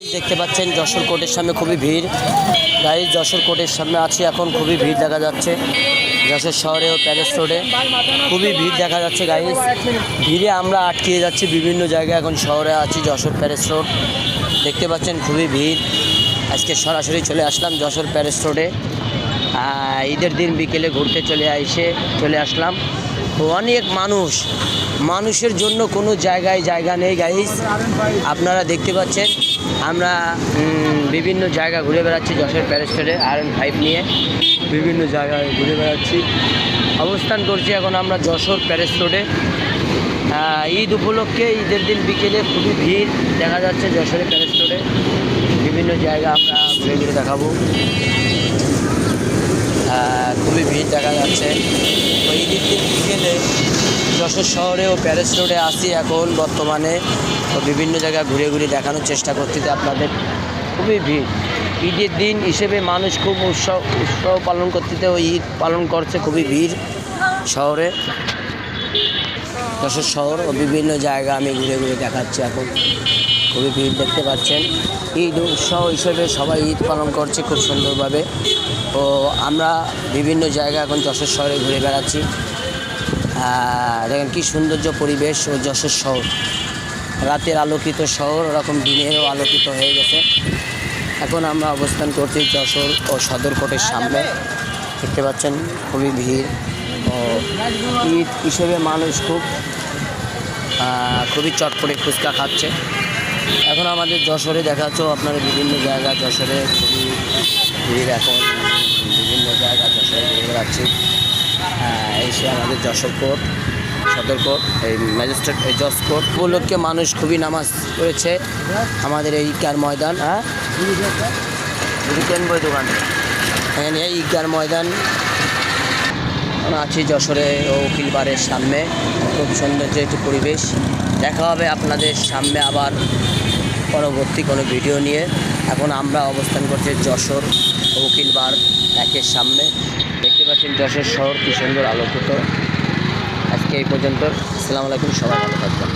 দেখতে পাচ্ছেন যশোর কোর্টের সামনে খুবই ভিড়। গাইজ যশোর কোর্টের সামনে আছি, এখন খুবই ভিড় দেখা যাচ্ছে। যশোর শহরে ও প্যালেস রোডে খুবই ভিড় দেখা যাচ্ছে গাইজ। ভিড়ে আমরা আটকিয়ে যাচ্ছি বিভিন্ন জায়গায়। এখন শহরে আছি, যশোর প্যালেস রোড দেখতে পাচ্ছেন খুবই ভিড়। আজকে সরাসরি চলে আসলাম যশোর প্যালেস রোডে। ঈদের দিন বিকেলে ঘুরতে চলে আসলাম। অনেক মানুষের জন্য কোনো জায়গা নেই গাইজ। আপনারা দেখতে পাচ্ছেন আমরা বিভিন্ন জায়গা ঘুরে বেড়াচ্ছি যশোর প্যালেস রোডে। R15 নিয়ে বিভিন্ন জায়গায় ঘুরে বেড়াচ্ছি, অবস্থান করছি এখন আমরা যশোর প্যালেস রোডে। ঈদ উপলক্ষে ঈদের দিন বিকেলে খুবই ভিড় দেখা যাচ্ছে যশোরের প্যালেস রোডে। বিভিন্ন জায়গা আমরা ঘুরে দেখাবো। খুবই ভিড় দেখা যাচ্ছে। তো ঈদের দিন বিকেলে যশোর শহরে ও প্যালেস রোডে আসি এখন বর্তমানে। তো বিভিন্ন জায়গায় ঘুরে দেখানোর চেষ্টা করছি আপনাদের। খুবই ভিড় ঈদের দিন হিসেবে, মানুষ খুব উৎসব পালন করতে ও ঈদ পালন করছে। খুবই ভিড় শহরে, যশোর শহর ও বিভিন্ন জায়গা আমি ঘুরে দেখাচ্ছি এখন। খুবই ভিড় দেখতে পাচ্ছেন। ঈদ উৎসব হিসেবে সবাই ঈদ পালন করছে খুব সুন্দরভাবে। তো আমরা বিভিন্ন জায়গা এখন যশোর শহরে ঘুরে বেড়াচ্ছি। দেখেন কি সৌন্দর্য পরিবেশ ও যশোর শহর, রাতের আলোকিত শহর, ওরকম দিনেরও আলোকিত হয়ে গেছে। এখন আমরা অবস্থান করছি যশোর ও সদর কোর্টের সামনে। দেখতে পাচ্ছেন খুবই ভিড়। ও ঈদ হিসেবে মানুষ খুবই চটপটে ফুচকা খাচ্ছে। এখন আমাদের যশোরে দেখাচ্ছ আপনারা বিভিন্ন জায়গা যশোরে খুবই ভিড়। এখন বিভিন্ন জায়গা যশোরে ঘুরে বেড়াচ্ছি। এসে আমাদের যশোর কোর্ট, সদর কোর্ট, এই ম্যাজিস্ট্রেট, এই জজ কোর্ট উপলক্ষে মানুষ খুবই নামাজ পড়েছে। আমাদের এই ঈদগাহ ময়দান, বই দোকান, এখানে এই ঈদগাহ ময়দান আছি যশোরে ও উকিল বারের সামনে। খুব সৌন্দর্য একটি পরিবেশ। দেখা হবে আপনাদের সামনে আবার পরবর্তী কোনো ভিডিও নিয়ে। এখন আমরা অবস্থান করছি যশোর ও উকিল বার একের সামনে। দেখতে পাচ্ছেন যশোর শহর কি সুন্দর আলোকিত। আজকে এই পর্যন্ত। আসসালামু আলাইকুম, সবাই ভালো থাকবেন।